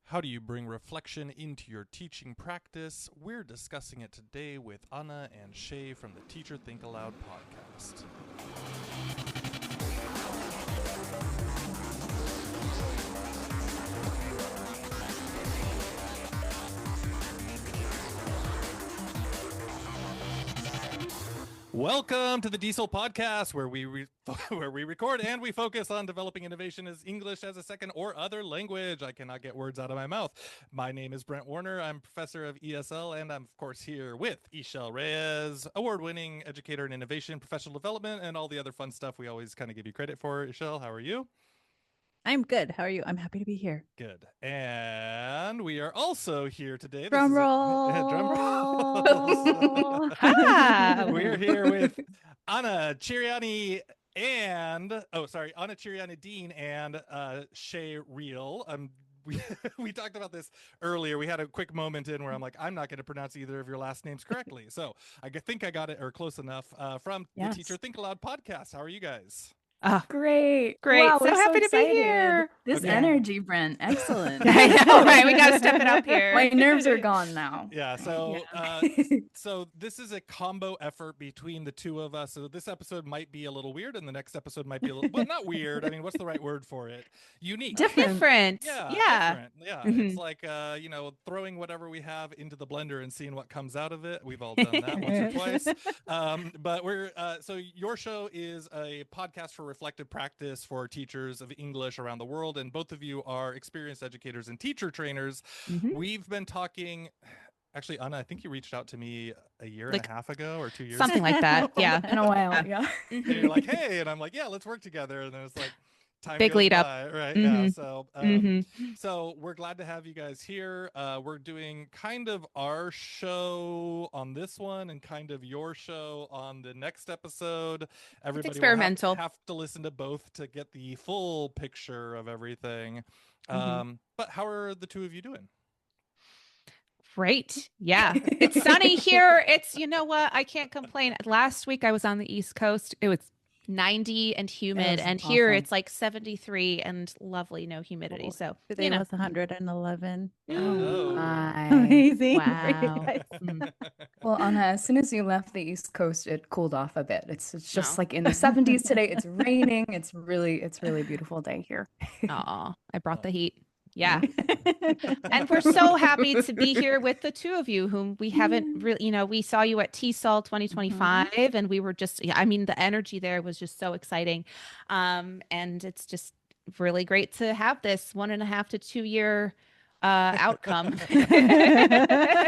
How do you bring reflection into your teaching practice? We're discussing it today with Anna and Shé from the Teacher Think-Aloud Podcast. Welcome to the DIESOL podcast, where we record and we focus on developing innovation as English as a second or other language. I cannot get words out of my mouth. My name is Brent Warner. I'm professor of ESL, and I'm, of course, here with Esol Reyes, award-winning educator in innovation, professional development, and all the other fun stuff we always kind of give you credit for. Esol, how are you? I'm good. How are you? I'm happy to be here. Good. And we are also here today. Drum roll. Drum roll. We're here with Anna Chiriani and Anna Chiriani Dean and Shé Real. We talked about this earlier. We had a quick moment in where I'm like, I'm not going to pronounce either of your last names correctly. So I think I got it or close enough from the Teacher Think-Aloud Podcast. How are you guys? Great. Wow, so happy to be here. This energy, Brent. Excellent. I know, right? We got to step it up here. My nerves are gone now. Yeah. So, so this is a combo effort between the two of us. So this episode might be a little weird, and the next episode might be a little, well, not weird. I mean, what's the right word for it? Unique. Different. Yeah. Different. Yeah. Mm-hmm. It's like, throwing whatever we have into the blender and seeing what comes out of it. We've all done that once or twice. But we're, so your show is a podcast for reflective practice for teachers of English around the world, and both of you are experienced educators and teacher trainers. Mm-hmm. We've been talking, actually, Anna, I think you reached out to me a year and a half ago or 2 years something ago. like that. Yeah, in a while. Yeah. And you're like, hey, and I'm like, yeah, let's work together. And then it's like, time big goes lead up, by, right? Mm-hmm. Yeah. So, so we're glad to have you guys here. We're doing kind of our show on this one and kind of your show on the next episode. Everybody it's experimental. Will have to listen to both to get the full picture of everything. But how are the two of you doing? Great. Yeah. It's sunny here. It's, you know what? I can't complain. Last week I was on the East Coast. It was 90 and humid, and awesome. here it's like 73 and lovely, no humidity. Cool. So today was 111. Oh. Amazing. Wow. Well, Anna, as soon as you left the East Coast, it cooled off a bit. It's just like in the 70s today. It's raining. It's really beautiful day here. Aw, I brought the heat. Yeah. And we're so happy to be here with the two of you whom we haven't really, we saw you at Tesol 2025 and we were just, the energy there was just so exciting. And it's just really great to have this 1.5 to 2 year outcome.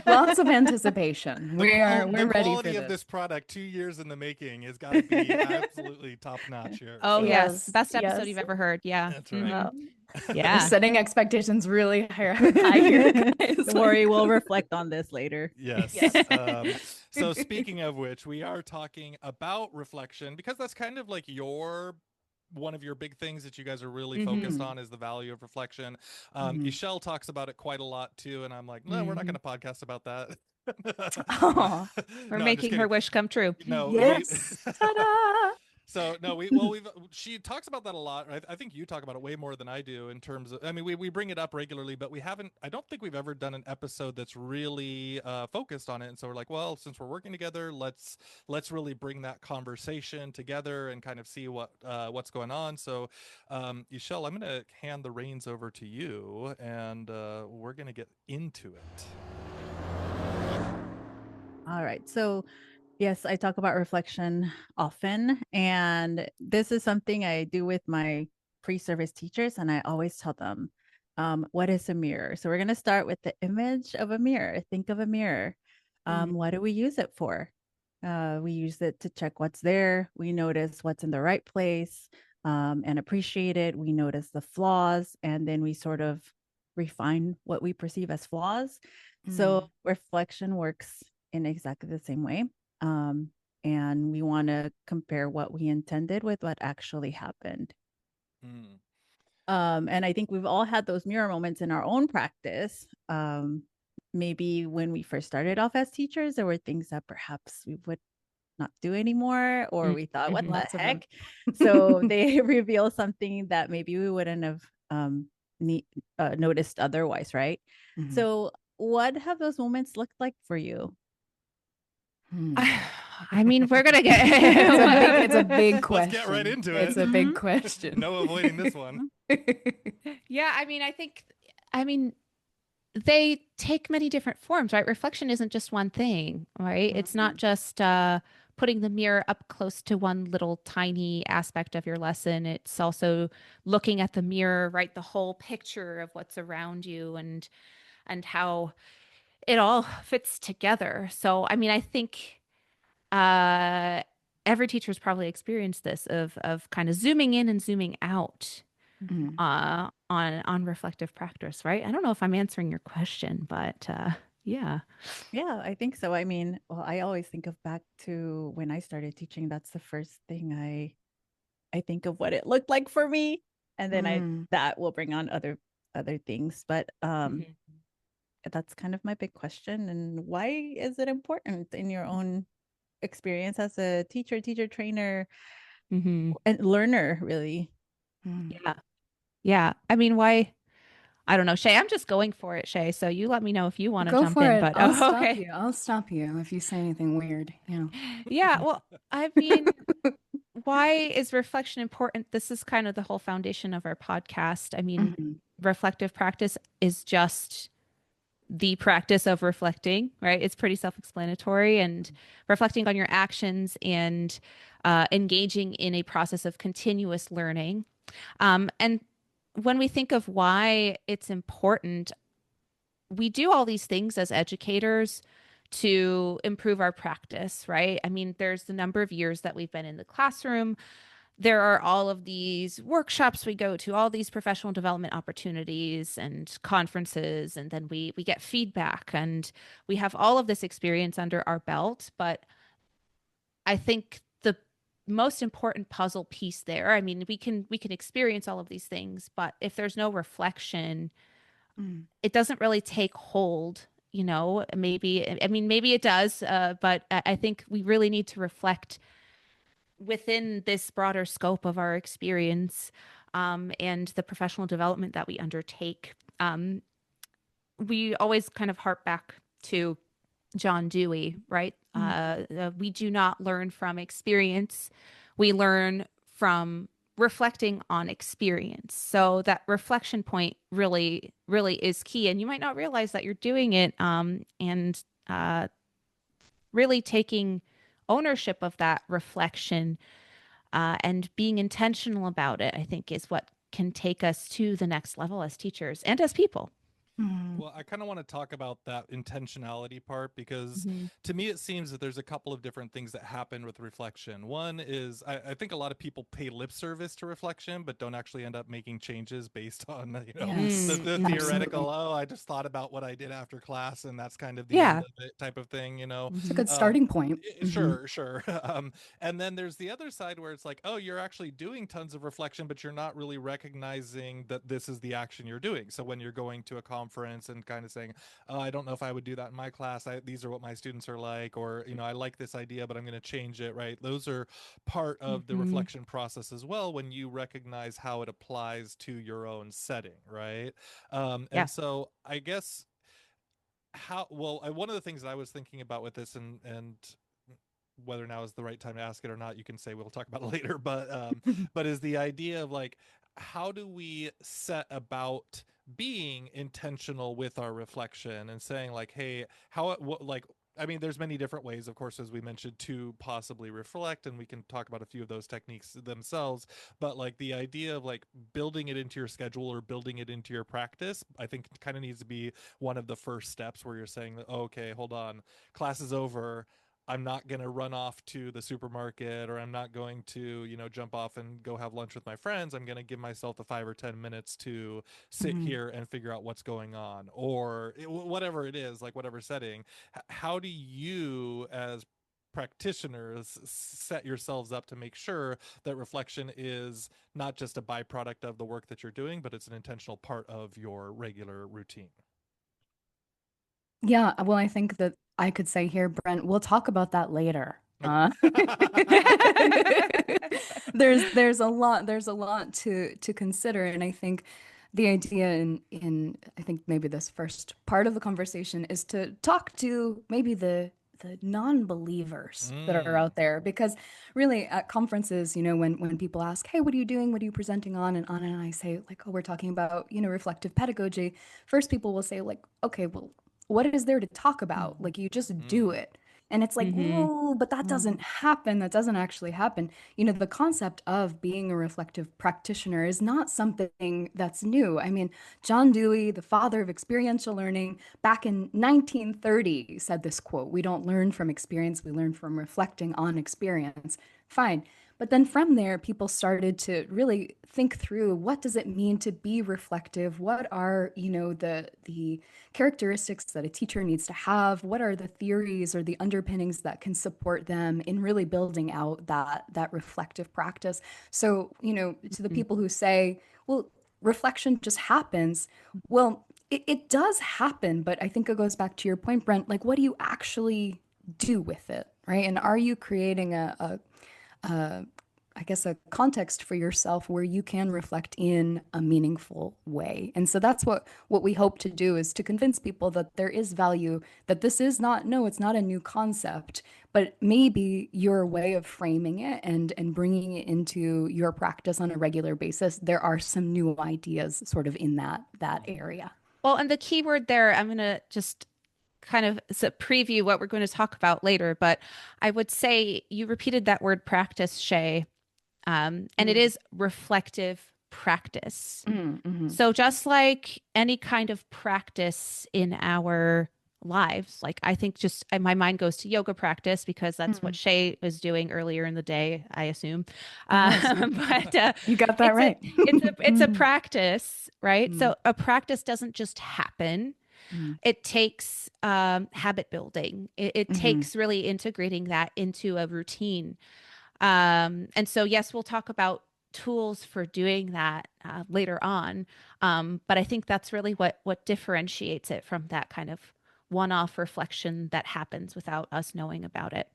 Lots of anticipation. We're ready for this. The quality of this product 2 years in the making has got to be absolutely top notch here. Oh, so. yes. Best episode you've ever heard. Yeah. That's right. Yeah. We're setting expectations really high here, guys. Don't worry, we'll reflect on this later. Yes. So speaking of which, we are talking about reflection because that's kind of like one of your big things that you guys are really focused on is the value of reflection. Esol talks about it quite a lot too, and I'm like, no, we're not going to podcast about that. We're making her wish come true. No. Yes. Ta-da! So no, she talks about that a lot. I think you talk about it way more than I do in terms of, we bring it up regularly, but I don't think we've ever done an episode that's really focused on it. And so we're like, well, since we're working together, let's really bring that conversation together and kind of see what's going on. So Esol, I'm going to hand the reins over to you and we're going to get into it. All right. So yes, I talk about reflection often, and this is something I do with my pre-service teachers, and I always tell them, what is a mirror? So we're going to start with the image of a mirror. Think of a mirror. What do we use it for? We use it to check what's there. We notice what's in the right place and appreciate it. We notice the flaws, and then we sort of refine what we perceive as flaws. So reflection works in exactly the same way. And we want to compare what we intended with what actually happened. And I think we've all had those mirror moments in our own practice. Maybe when we first started off as teachers, there were things that perhaps we would not do anymore, or we thought, what the heck? So they reveal something that maybe we wouldn't have noticed otherwise, right? Mhm. So what have those moments looked like for you? I mean, we're gonna get it's a big question. Let's get right into it. It's a big question. No avoiding this one. Yeah, I mean, I mean, they take many different forms, right? Reflection isn't just one thing, right? It's not just putting the mirror up close to one little tiny aspect of your lesson. It's also looking at the mirror, right? The whole picture of what's around you and how it all fits together. So, I mean, I think every teacher's probably experienced this of kind of zooming in and zooming out Mhm. on reflective practice, right? I don't know if I'm answering your question, but yeah. Yeah, I think so. I mean, well, I always think of back to when I started teaching. That's the first thing I think of what it looked like for me, and then that will bring on other things. But that's kind of my big question. And why is it important in your own experience as a teacher trainer, and learner, really? Yeah. I mean, why? I don't know, Shé. I'm just going for it, Shé. So you let me know if you want to Go jump for in. it. But I'll stop okay. you. I'll stop you if you say anything weird. Yeah. Well, I mean, why is reflection important? This is kind of the whole foundation of our podcast. I mean, reflective practice is just the practice of reflecting, right? It's pretty self-explanatory, and reflecting on your actions and engaging in a process of continuous learning. And when we think of why it's important, we do all these things as educators to improve our practice, right? I mean, there's the number of years that we've been in the classroom. There are all of these workshops we go to, all these professional development opportunities and conferences, and then we get feedback, and we have all of this experience under our belt. But I think the most important puzzle piece there, I mean, we can experience all of these things, but if there's no reflection, it doesn't really take hold. Maybe, I mean, maybe it does, but I think we really need to reflect within this broader scope of our experience, and the professional development that we undertake. We always kind of harp back to John Dewey, right? We do not learn from experience. We learn from reflecting on experience. So that reflection point really, really is key. And you might not realize that you're doing it, and really taking ownership of that reflection, and being intentional about it, I think, is what can take us to the next level as teachers and as people. Well, I kind of want to talk about that intentionality part, because to me, it seems that there's a couple of different things that happen with reflection. One is I think a lot of people pay lip service to reflection, but don't actually end up making changes based on, the theoretical, I just thought about what I did after class, and that's kind of the end of it type of thing, It's a good starting point. Sure. And then there's the other side where it's like, oh, you're actually doing tons of reflection, but you're not really recognizing that this is the action you're doing. So when you're going to a conference and kind of saying, oh, I don't know if I would do that in my class. These are what my students are like, or, I like this idea, but I'm going to change it, right? Those are part of the reflection process as well, when you recognize how it applies to your own setting, right? And so I guess one of the things that I was thinking about with this, and whether now is the right time to ask it or not, you can say we'll talk about it later, but is the idea of like, how do we set about being intentional with our reflection and saying like, hey, I mean, there's many different ways, of course, as we mentioned, to possibly reflect, and we can talk about a few of those techniques themselves, but like the idea of like building it into your schedule or building it into your practice, I think kind of needs to be one of the first steps, where you're saying that, oh, okay, hold on, class is over, I'm not going to run off to the supermarket, or I'm not going to, jump off and go have lunch with my friends. I'm going to give myself the 5 or 10 minutes to sit here and figure out what's going on, or whatever it is, like whatever setting. How do you, as practitioners, set yourselves up to make sure that reflection is not just a byproduct of the work that you're doing, but it's an intentional part of your regular routine? Yeah, well, I think that I could say here, Brent, we'll talk about that later. There's a lot to consider, and I think the idea in I think maybe this first part of the conversation is to talk to maybe the non-believers that are out there, because really at conferences, when people ask, hey, what are you doing, what are you presenting on, and Anna and I say like, oh, we're talking about reflective pedagogy, first people will say like, okay, well, what is there to talk about? Like, you just do it. And it's like, whoa, but that doesn't happen. That doesn't actually happen. The concept of being a reflective practitioner is not something that's new. I mean, John Dewey, the father of experiential learning, back in 1930 said this quote: "We don't learn from experience, we learn from reflecting on experience." Fine. But then from there, people started to really think through, what does it mean to be reflective? What are, the characteristics that a teacher needs to have? What are the theories or the underpinnings that can support them in really building out that reflective practice? So, to the people who say, well, reflection just happens. Well, it does happen, but I think it goes back to your point, Brent, like, what do you actually do with it, right? And are you creating I guess a context for yourself where you can reflect in a meaningful way? And so that's what we hope to do, is to convince people that there is value, that this is not, no, it's not a new concept, but maybe your way of framing it and bringing it into your practice on a regular basis, there are some new ideas sort of in that area. Well, and the key word there, I'm going to just kind of preview what we're going to talk about later, but I would say you repeated that word practice, Shé, and it is reflective practice. So just like any kind of practice in our lives, like I think just my mind goes to yoga practice because that's what Shé was doing earlier in the day, I assume. But you got that right. It's a practice, right? So a practice doesn't just happen. It takes habit building. It takes really integrating that into a routine. And so, yes, we'll talk about tools for doing that later on. But I think that's really what differentiates it from that kind of one-off reflection that happens without us knowing about it.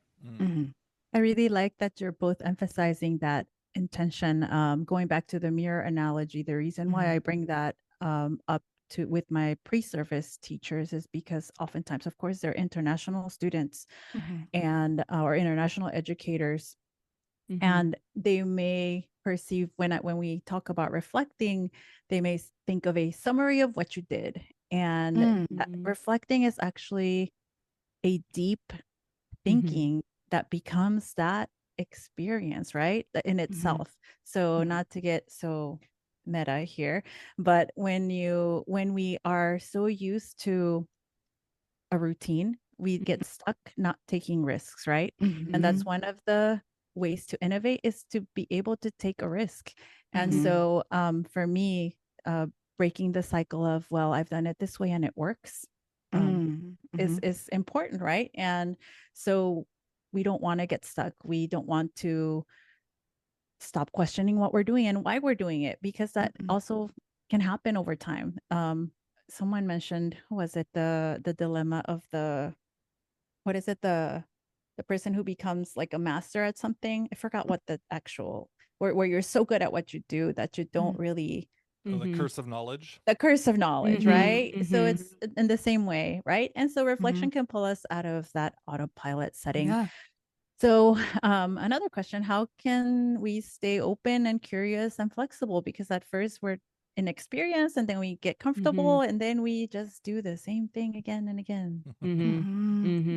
I really like that you're both emphasizing that intention. Going back to the mirror analogy, the reason why I bring that up with my pre-service teachers is because oftentimes, of course, they're international students and or international educators. And they may perceive when we talk about reflecting, they may think of a summary of what you did. And reflecting is actually a deep thinking that becomes that experience, right? In itself. So not to get so meta here, but when we are so used to a routine, we get stuck not taking risks, right? And that's one of the ways to innovate, is to be able to take a risk. And so for me, breaking the cycle of, well, I've done it this way and it works, is important, right? And so we don't want to get stuck. We don't want to stop questioning what we're doing and why we're doing it, because that also can happen over time. Someone mentioned, was it the dilemma of the person who becomes like a master at something? I forgot what the actual, where you're so good at what you do that you don't really. The curse of knowledge. The curse of knowledge, right? So it's in the same way, right? And so reflection can pull us out of that autopilot setting. Yeah. So another question, how can we stay open and curious and flexible? Because at first we're inexperienced and then we get comfortable and then we just do the same thing again and again.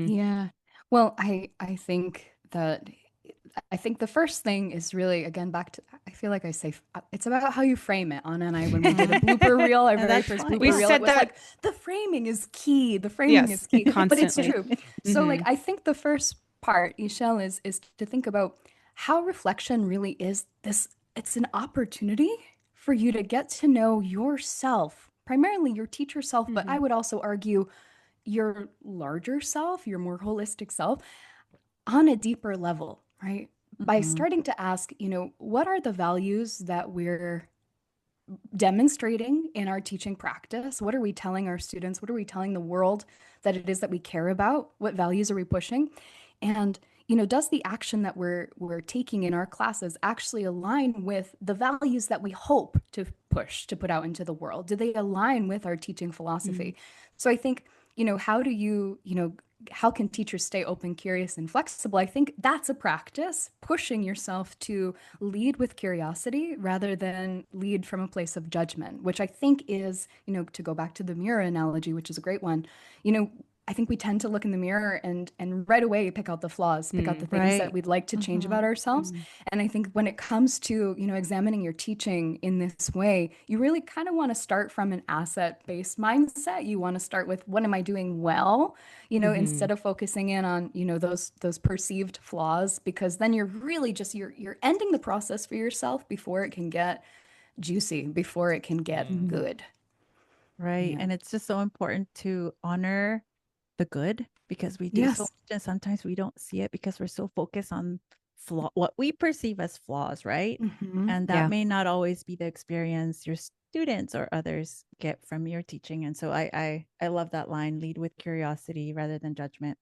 Yeah. Well, I think the first thing is really, again, back to, I feel like I say, it's about how you frame it. Anna and I, when we did a blooper reel, our very first blooper reel, said it was that like, the framing is key. The framing is key. Constantly. But it's true. So like, I think the first part, Esol, is to think about how reflection really is it's an opportunity for you to get to know yourself, primarily your teacher self, but I would also argue your larger self, your more holistic self, on a deeper level, right? By starting to ask, what are the values that we're demonstrating in our teaching practice? What are we telling our students? What are we telling the world that it is that we care about? What values are we pushing? And, does the action that we're taking in our classes actually align with the values that we hope to put out into the world? Do they align with our teaching philosophy? So I think, how do how can teachers stay open, curious, and flexible? I think that's a practice, pushing yourself to lead with curiosity rather than lead from a place of judgment, which I think is, to go back to the mirror analogy, which is a great one, I think we tend to look in the mirror and right away pick out the flaws, pick out the things that we'd like to change about ourselves. And I think when it comes to, examining your teaching in this way, you really kind of want to start from an asset-based mindset. You want to start with, what am I doing well? Instead of focusing in on, those perceived flaws, because then you're really just, you're ending the process for yourself before it can get juicy, before it can get good. Right. Yeah. And it's just so important to honor the good, because we do so much, and sometimes we don't see it because we're so focused on what we perceive as flaws, right? And that may not always be the experience your students or others get from your teaching. And so I love that line, lead with curiosity rather than judgment.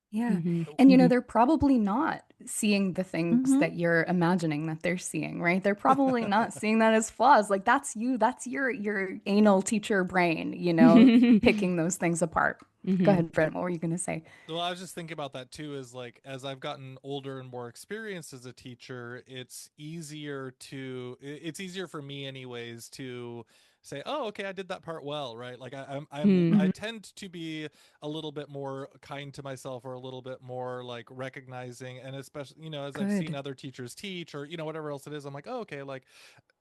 Yeah. And they're probably not seeing the things that you're imagining that they're seeing, right? They're probably not seeing that as flaws. Like, that's your anal teacher brain, picking those things apart. Go ahead, Brent. What were you going to say? Well, I was just thinking about that too, is like, as I've gotten older and more experienced as a teacher, it's easier for me anyways to say, oh, okay, I did that part well, right? Like I tend to be a little bit more kind to myself, or a little bit more like recognizing, and especially, as I've seen other teachers teach, or, whatever else it is, I'm like, oh, okay, like,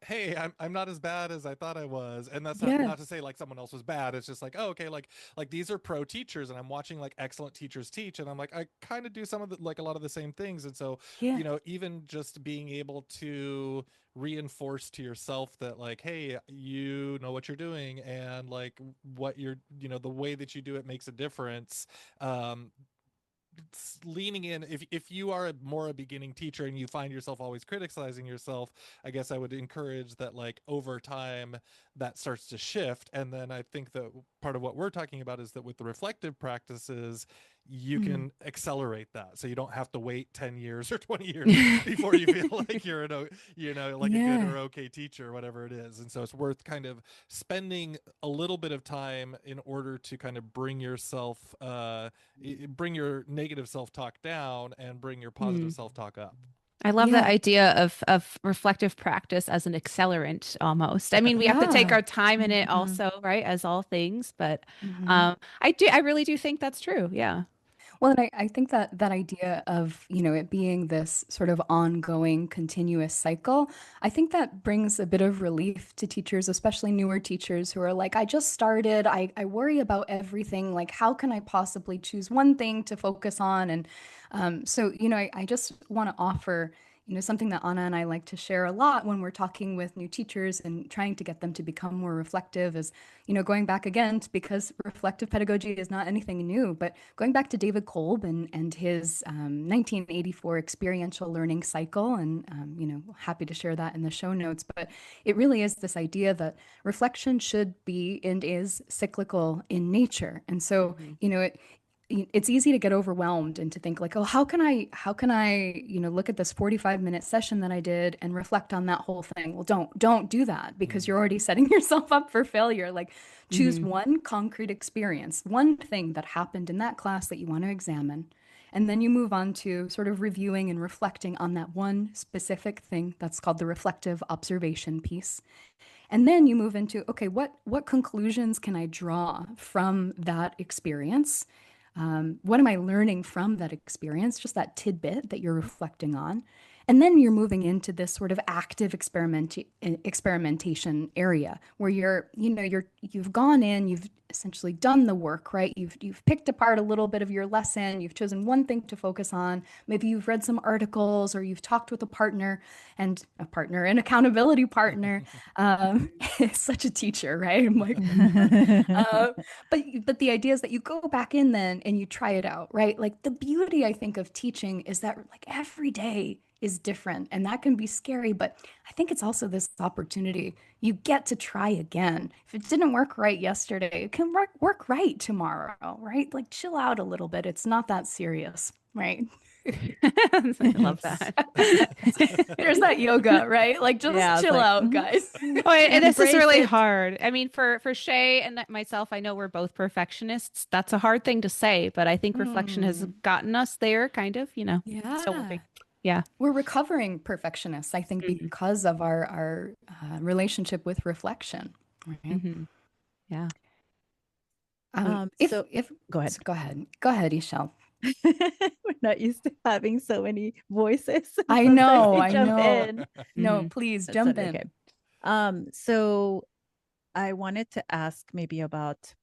hey, I'm not as bad as I thought I was. And that's not to say like someone else was bad. It's just like, oh, okay, like these are pro teachers, and I'm watching like excellent teachers teach, and I'm like, I kind of do some of the, like, a lot of the same things. And so, even just being able to reinforce to yourself that, like, hey, you know what you're doing, and like what you're, the way that you do it makes a difference. Leaning in, if you are more a beginning teacher and you find yourself always criticizing yourself, I guess I would encourage that, like, over time that starts to shift. And then I think that part of what we're talking about is that with the reflective practices, you can accelerate that, so you don't have to wait 10 years or 20 years before you feel like you're a good or okay teacher, or whatever it is. And so it's worth kind of spending a little bit of time in order to kind of bring yourself bring your negative self-talk down and bring your positive self-talk up. I love the idea of reflective practice as an accelerant almost. I mean, we have to take our time in it also, right? As all things, but I really do think that's true. Yeah. Well, and I think that idea of, it being this sort of ongoing, continuous cycle, I think that brings a bit of relief to teachers, especially newer teachers who are like, I just started, I worry about everything. Like, how can I possibly choose one thing to focus on? And so, I just want to offer, something that Anna and I like to share a lot when we're talking with new teachers and trying to get them to become more reflective is, going back again, because reflective pedagogy is not anything new, but going back to David Kolb and his 1984 experiential learning cycle. And, happy to share that in the show notes. But it really is this idea that reflection should be and is cyclical in nature. And so, it's easy to get overwhelmed and to think like, oh, how can I, look at this 45-minute session that I did and reflect on that whole thing? Well, don't do that, because you're already setting yourself up for failure. Like, choose one concrete experience, one thing that happened in that class that you want to examine. And then you move on to sort of reviewing and reflecting on that one specific thing. That's called the reflective observation piece. And then you move into, okay, what conclusions can I draw from that experience? What am I learning from that experience? Just that tidbit that you're reflecting on. And then you're moving into this sort of active experimentation area where you've gone in, you've essentially done the work, right? You've picked apart a little bit of your lesson. You've chosen one thing to focus on. Maybe you've read some articles, or you've talked with an accountability partner. It's such a teacher, right? I'm like, but the idea is that you go back in then and you try it out, right? Like, the beauty, I think, of teaching is that, like, every day is different, and that can be scary, but I think it's also this opportunity. You get to try again. If it didn't work right yesterday, it can work right tomorrow, right? Like, chill out a little bit. It's not that serious, right? I love that. There's that yoga, right? Like just Yeah, it's chill like, out, guys. Oh, and this is Embrace really it. hard. I mean, for Shé and myself, I know we're both perfectionists. That's a hard thing to say, but I think reflection has gotten us there, kind of, you know. So we'll Yeah. be, yeah. We're recovering perfectionists, I think, Mhm. because of our relationship with reflection. Right? Mhm. Yeah. If Go ahead. so go ahead, Esol. We're not used to having so many voices. I Sometimes know, we I jump know. in. No, Mhm. please That's jump totally in. okay. So I wanted to ask maybe about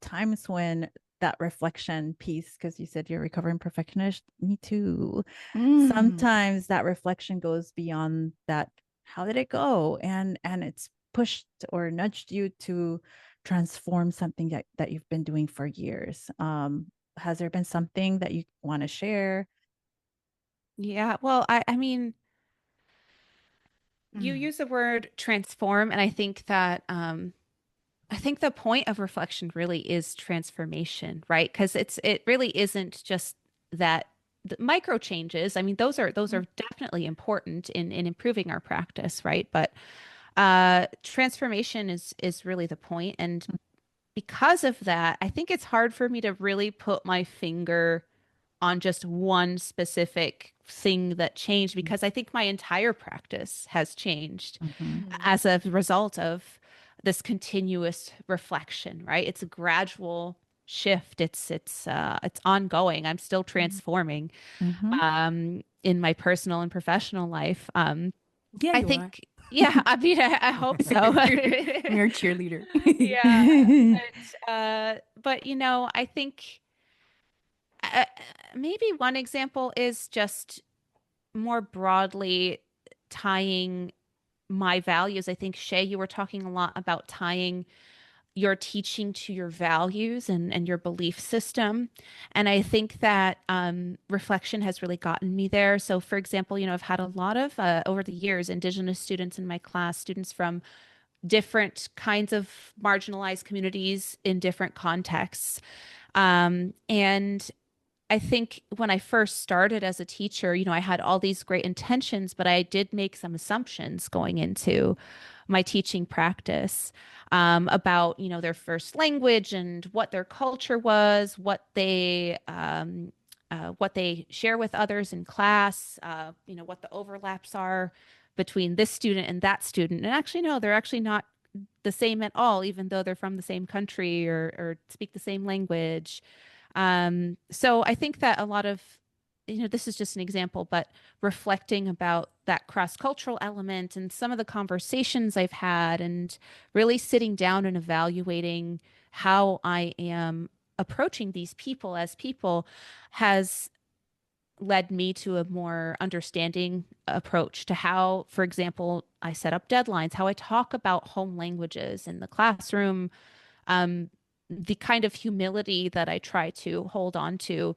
times when that reflection piece, because you said you're a recovering perfectionist. Me too. Sometimes that reflection goes beyond that. How did it go? And it's pushed or nudged you to transform something that you've been doing for years. Has there been something that you want to share? Yeah. Well, I mean, you use the word transform, and I think that I think the point of reflection really is transformation, right? Because it really isn't just that the micro changes. I mean, those are definitely important in improving our practice, right? But transformation is really the point. And because of that, I think it's hard for me to really put my finger on just one specific thing that changed, because I think my entire practice has changed as a result of this continuous reflection, right? It's a gradual shift. It's ongoing. I'm still transforming in my personal and professional life. Yeah, I you are. think, yeah, I mean, I hope so. I'm your cheerleader. Yeah, but you know, I think uh, maybe one example is just more broadly tying my values. I think, Shé, you were talking a lot about tying your teaching to your values and your belief system. And I think that reflection has really gotten me there. So, for example, you know, I've had a lot of, over the years, Indigenous students in my class, students from different kinds of marginalized communities in different contexts. And I think when I first started as a teacher, you know, I had all these great intentions, but I did make some assumptions going into my teaching practice about, you know, their first language and what their culture was, what they share with others in class, you know, what the overlaps are between this student and that student. And actually, no, they're actually not the same at all, even though they're from the same country or speak the same language. So I think that a lot of, you know, this is just an example, but reflecting about that cross-cultural element and some of the conversations I've had and really sitting down and evaluating how I am approaching these people as people has led me to a more understanding approach to how, for example, I set up deadlines, how I talk about home languages in the classroom, the kind of humility that I try to hold on to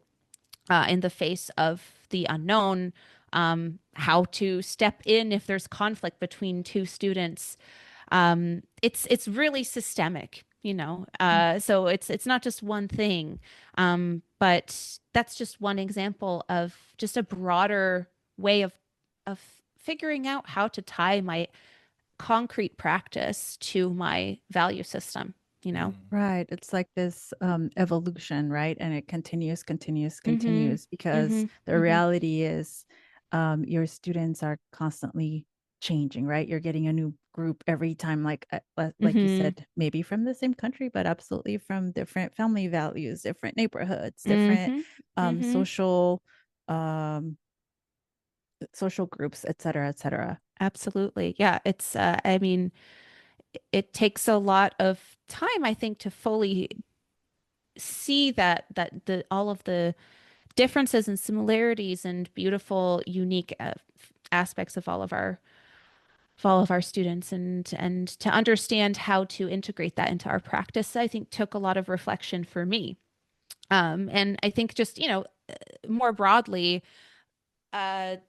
in the face of the unknown, how to step in if there's conflict between two students. It's really systemic, you know. So it's not just one thing, but that's just one example of just a broader way of figuring out how to tie my concrete practice to my value system, you know. Right. It's like this evolution, right? And it continues, Mm-hmm. because the Mm-hmm. reality is your students are constantly changing, right? You're getting a new group every time, like you Mm-hmm. said, maybe from the same country, but absolutely from different family values, different neighborhoods, different Mm-hmm. Mm-hmm. um, social groups, et cetera, et cetera. Absolutely. Yeah, it's I mean, it takes a lot of time, I think, to fully see that the all of the differences and similarities and beautiful, unique aspects of all of our students, and to understand how to integrate that into our practice, I think took a lot of reflection for me. And I think just, you know, more broadly,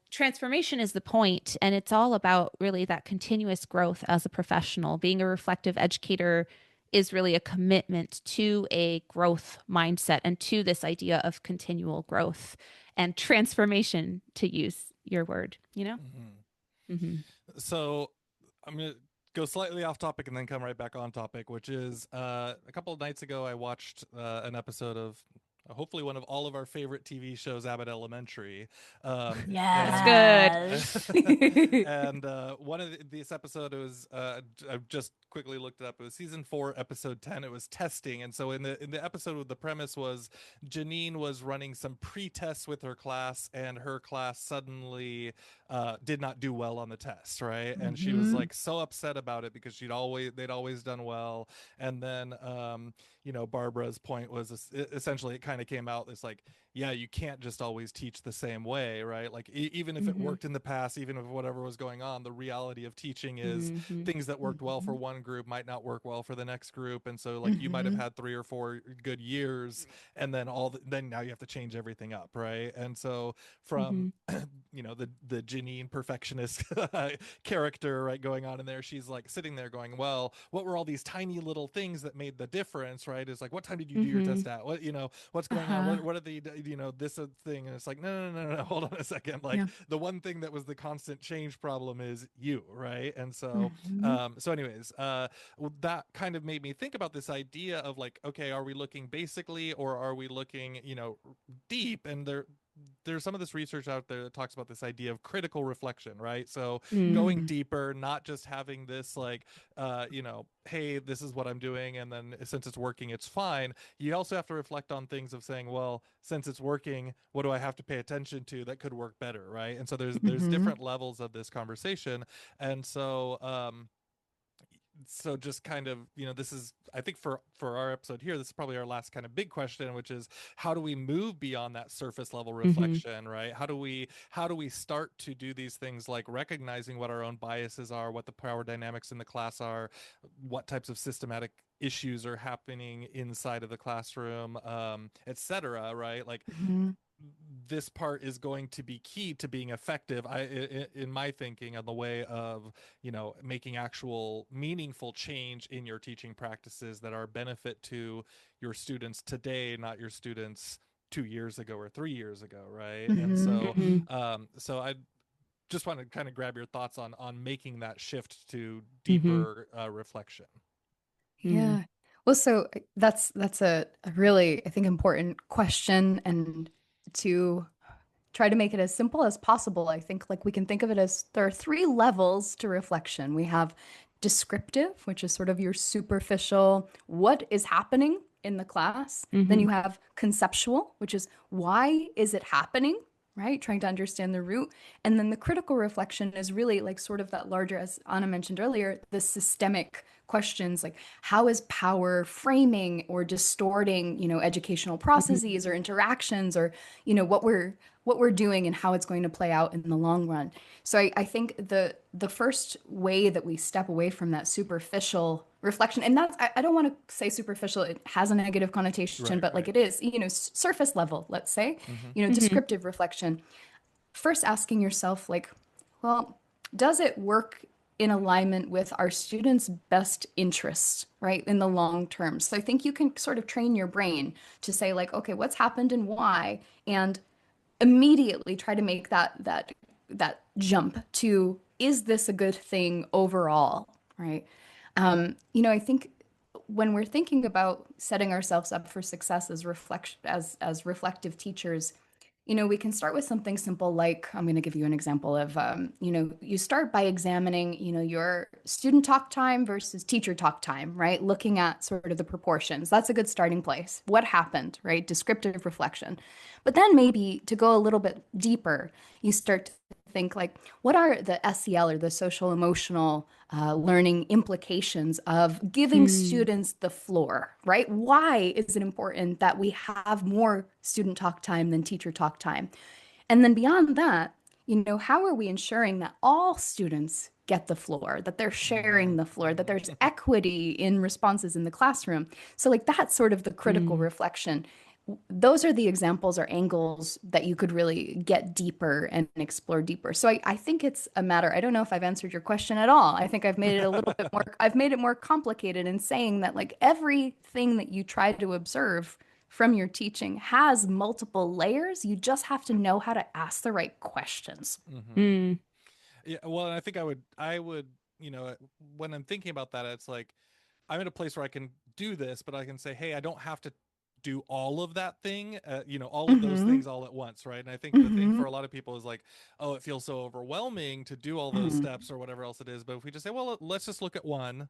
transformation is the point, and it's all about really that continuous growth as a professional. Being a reflective educator is really a commitment to a growth mindset and to this idea of continual growth. and transformation, to use your word, So I'm going to go slightly off topic and then come right back on topic, which is a couple of nights ago, I watched an episode of hopefully one of all of our favorite TV shows, Abbott Elementary. That's good. And one of this episode was I just quickly looked it up. It was season 4, episode 10. It was testing, and so in the episode, the premise was Janine was running some pre-tests with her class, and her class suddenly did not do well on the test, right? And she was like so upset about it because they'd always done well, and then Barbara's point was essentially it kind of came out. It's like, yeah, you can't just always teach the same way, right? Like even if it worked in the past, even if whatever was going on, the reality of teaching is things that worked well for one group might not work well for the next group. And so like you might have had 3 or 4 good years, and then then now you have to change everything up, right? And so from the Janine perfectionist character, right, going on in there, she's like sitting there going, well, what were all these tiny little things that made the difference, right? It's like, what time did you do your test at? What what's going on? What are the this thing? And it's like, no, hold on a second. Like the one thing that was the constant change problem is you, right? And so so anyways, that kind of made me think about this idea of like, okay, are we looking basically, or are we looking deep? And there's some of this research out there that talks about this idea of critical reflection, right? So going deeper, not just having this like, hey, this is what I'm doing, and then since it's working, it's fine. You also have to reflect on things of saying, well, since it's working, what do I have to pay attention to that could work better, right? And so there's different levels of this conversation. And so just kind of, this is, I think for our episode here, this is probably our last kind of big question, which is how do we move beyond that surface level reflection, right? How do we start to do these things like recognizing what our own biases are, what the power dynamics in the class are, what types of systematic issues are happening inside of the classroom, etc., right? Like this part is going to be key to being effective, in my thinking, on the way of making actual meaningful change in your teaching practices that are benefit to your students today, not your students 2 years ago or 3 years ago, right? And so I just want to kind of grab your thoughts on making that shift to deeper reflection. Yeah. Well, so that's a really, I think, important question, and to try to make it as simple as possible, I think like we can think of it as there are 3 levels to reflection. We have descriptive, which is sort of your superficial, what is happening in the class. Then you have conceptual, which is why is it happening, right? Trying to understand the root. And then the critical reflection is really like sort of that larger, as Anna mentioned earlier, the systemic questions like how is power framing or distorting, educational processes or interactions, or, what we're doing and how it's going to play out in the long run. So I think the first way that we step away from that superficial reflection, and that's, I don't want to say superficial, it has a negative connotation, but like it is, surface level, let's say, descriptive reflection. First asking yourself like, well, does it work in alignment with our students' best interests, right, in the long term? So I think you can sort of train your brain to say like, okay, what's happened and why, and immediately try to make that jump to, is this a good thing overall, right? I think when we're thinking about setting ourselves up for success as reflective teachers, we can start with something simple like, I'm going to give you an example of, you start by examining, your student talk time versus teacher talk time, right? Looking at sort of the proportions. That's a good starting place. What happened, right? Descriptive reflection. But then maybe to go a little bit deeper, you start to think like, what are the SEL or the social emotional learning implications of giving students the floor, right? Why is it important that we have more student talk time than teacher talk time? And then beyond that, how are we ensuring that all students get the floor, that they're sharing the floor, that there's equity in responses in the classroom? So like that's sort of the critical reflection. Those are the examples or angles that you could really get deeper and explore deeper. So I think it's a matter, I don't know if I've answered your question at all. I think I've made it a little bit more, I've made it more complicated in saying that like everything that you try to observe from your teaching has multiple layers. You just have to know how to ask the right questions. Yeah, well, I think I would, when I'm thinking about that, it's like I'm in a place where I can do this, but I can say, hey, I don't have to do all of that thing, all of those things all at once, right? And I think the thing for a lot of people is like, oh, it feels so overwhelming to do all those steps or whatever else it is. But if we just say, well, let's just look at one.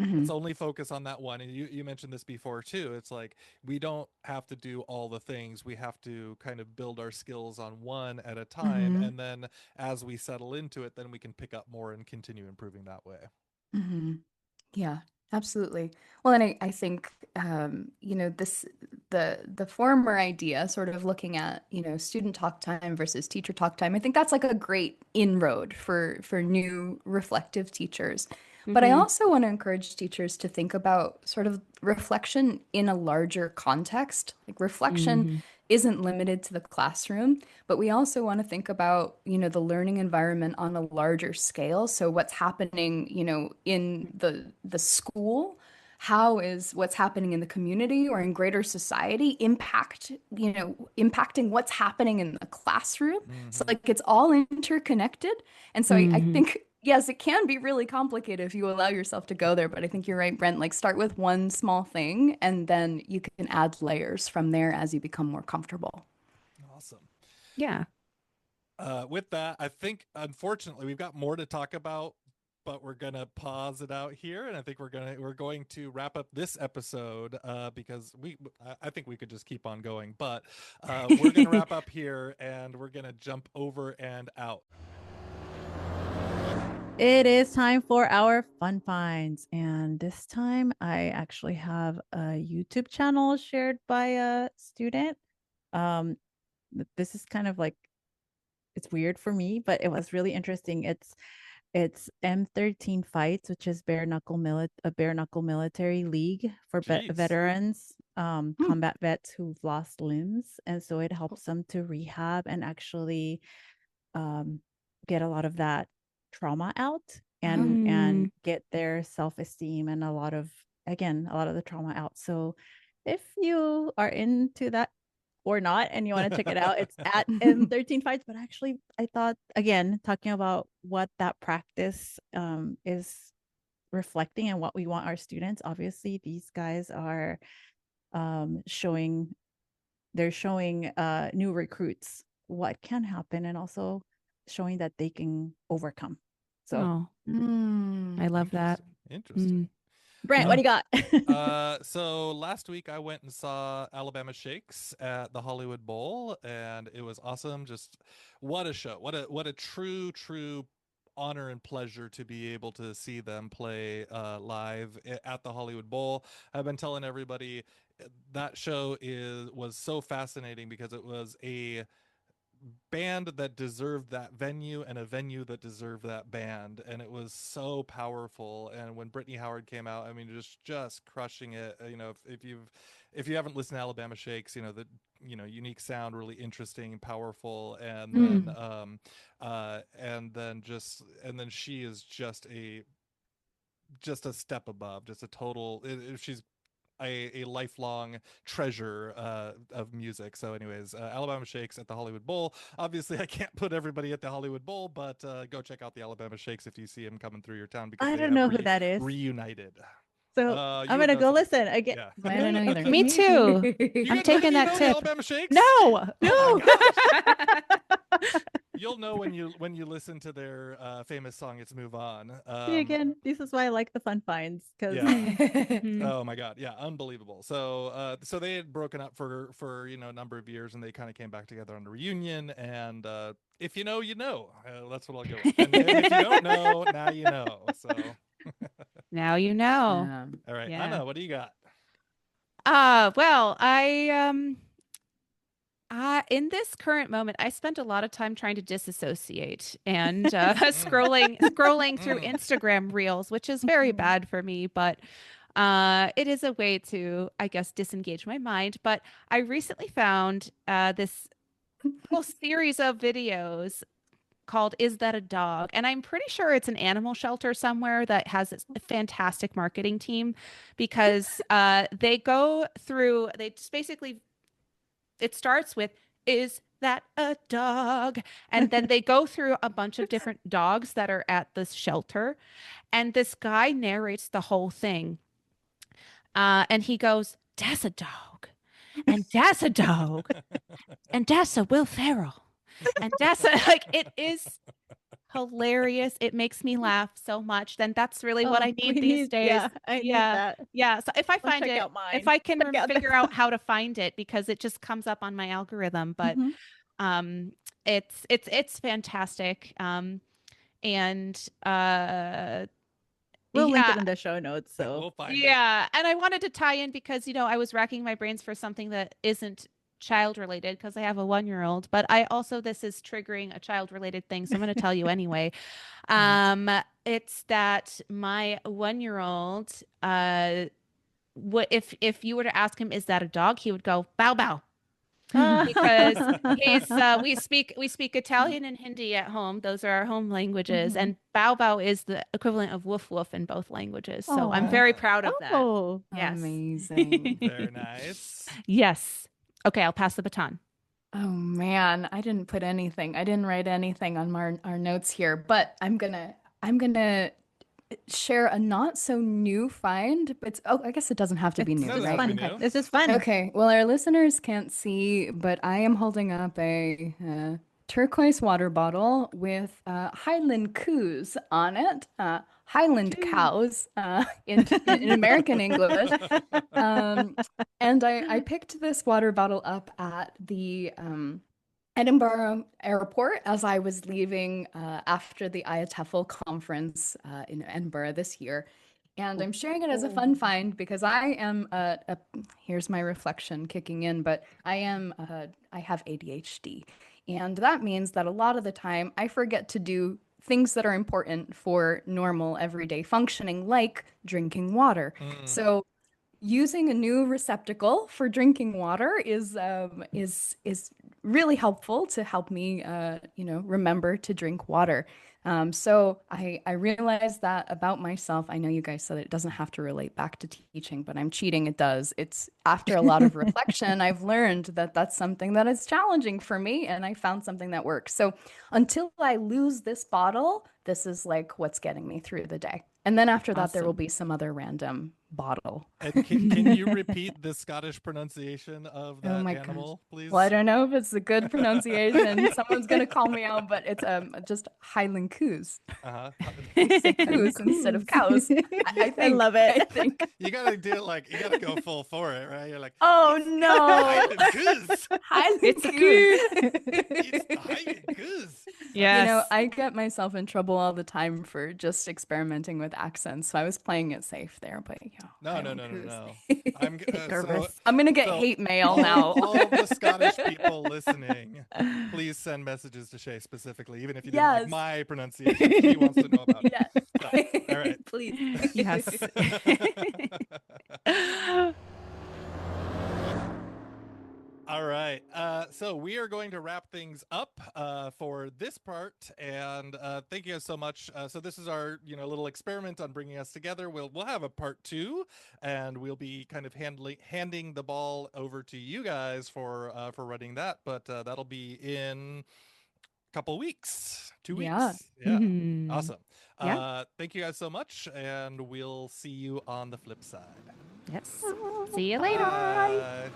Let's only focus on that one. And you mentioned this before too. It's like we don't have to do all the things. We have to kind of build our skills on one at a time. And then as we settle into it, then we can pick up more and continue improving that way. Yeah, absolutely. Well, and I think the former idea, sort of looking at student talk time versus teacher talk time. I think that's like a great inroad for new reflective teachers. But I also want to encourage teachers to think about sort of reflection in a larger context. Like reflection isn't limited to the classroom, but we also want to think about, the learning environment on a larger scale. So what's happening, in the school, how is what's happening in the community or in greater society impacting what's happening in the classroom. So like it's all interconnected. And so I think yes, it can be really complicated if you allow yourself to go there, but I think you're right, Brent. Like start with one small thing and then you can add layers from there as you become more comfortable. Awesome. Yeah. With that, I think unfortunately we've got more to talk about, but we're gonna pause it out here, and I think we're going to wrap up this episode because I think we could just keep on going, but we're gonna wrap up here and we're gonna jump over and out. It is time for our fun finds. And this time I actually have a YouTube channel shared by a student. This is kind of like, it's weird for me, but it was really interesting. It's M13 Fights, which is a bare knuckle military league for veterans, combat vets who've lost limbs. And so it helps them to rehab and actually get a lot of that trauma out and get their self-esteem and a lot of the trauma out. So if you are into that or not and you want to check it out, it's at M13 Fights. But actually I thought, again, talking about what that practice is reflecting and what we want our students, obviously these guys are showing new recruits what can happen and also showing that they can overcome. So I love that. Interesting. Brent, what do you got? So last week I went and saw Alabama Shakes at the Hollywood Bowl, and it was awesome. Just what a show! What a true honor and pleasure to be able to see them play live at the Hollywood Bowl. I've been telling everybody that show was so fascinating because it was a band that deserved that venue and a venue that deserved that band, and it was so powerful. And when Brittany Howard came out, I mean, just crushing it. If you haven't listened to Alabama Shakes, the unique sound, really interesting and powerful, and then she is just a step above, just a total. She's a lifelong treasure of music. So anyways, Alabama Shakes at the Hollywood Bowl. Obviously I can't put everybody at the Hollywood Bowl, but go check out the Alabama Shakes if you see them coming through your town, because I don't know who that is. Reunited. So I'm gonna go listen again. Yeah. I don't know either. Me too. I'm taking that tip. Alabama Shakes? No. You'll know when you listen to their famous song, "It's Move On." See, again, this is why I like the fun finds, because oh my god, yeah, unbelievable. So they had broken up for a number of years, and they kind of came back together on a reunion. And if you know, you know. That's what I'll go with. And if you don't know, now you know. So now you know. All right, Yeah. Anna, what do you got? Well, in this current moment, I spent a lot of time trying to disassociate and scrolling through Instagram reels, which is very bad for me, but it is a way to, I guess, disengage my mind. But I recently found this whole series of videos called Is That a Dog? And I'm pretty sure it's an animal shelter somewhere that has a fantastic marketing team, because they go through, they just basically, it starts with, is that a dog? And then they go through a bunch of different dogs that are at this shelter. And this guy narrates the whole thing. And he goes, that's a dog. And that's a dog. And that's a Will Ferrell. And that's like, it is hilarious. It makes me laugh so much. Then that's really what I need these days. Yeah, I need that. Yeah. So if I I'll find check it, out mine. if I can Check out figure out how to find it, because it just comes up on my algorithm. But it's fantastic. And we'll link it in the show notes. So We'll find it. yeah. And I wanted to tie in because, you know, I was racking my brains for something that isn't child related because I have a 1-year-old, but I also, this is triggering a child related thing. So I'm going to tell you anyway. It's that my 1-year-old, if you were to ask him, is that a dog? He would go, bow, bow. Because he's we speak Italian and Hindi at home. Those are our home languages, and bow bow is the equivalent of woof woof in both languages. So I'm very proud of that. Oh, yes. Amazing. Very nice. Yes. Okay, I'll pass the baton. Oh man, I didn't put anything. I didn't write anything on our notes here, but I'm gonna share a not so new find. But I guess it doesn't have to be new, doesn't right? have to be new. This is fun. Okay, well, our listeners can't see, but I am holding up a turquoise water bottle with Highland coos on it. Highland cows in American English. And I picked this water bottle up at the Edinburgh airport as I was leaving after the IATEFL conference in Edinburgh this year. And I'm sharing it as a fun find because I am here's my reflection kicking in, but I have ADHD. And that means that a lot of the time I forget to do things that are important for normal everyday functioning, like drinking water. So using a new receptacle for drinking water is really helpful to help me remember to drink water. So I realized that about myself. I know you guys said it doesn't have to relate back to teaching, but I'm cheating. It does. It's after a lot of reflection, I've learned that that's something that is challenging for me, and I found something that works. So until I lose this bottle, this is like what's getting me through the day. And then after that, there will be some other random bottle. And can you repeat the Scottish pronunciation of that animal, please? Well, I don't know if it's a good pronunciation. Someone's going to call me out, but it's just Highland coos. Say coos instead of cows. I love it. I think. You got to do it like, you got to go full for it, right? You're like, oh no. Highland coos. Highland coos. It's the Highland coos. Yes. You know, I get myself in trouble all the time for just experimenting with accents. So I was playing it safe there, but No. I'm gonna get hate mail now. All the Scottish people listening, please send messages to Shé specifically, even if you didn't like my pronunciation. She wants to know about it. So, all right. Please. Yes. All right. So we are going to wrap things up for this part, and thank you guys so much. So this is our little experiment on bringing us together. We'll have a part 2, and we'll be kind of handing the ball over to you guys for running that. But that'll be in a couple weeks, 2 weeks. Yeah. Mm-hmm. Awesome. Yeah. Thank you guys so much, and we'll see you on the flip side. Yes. See you later. Bye.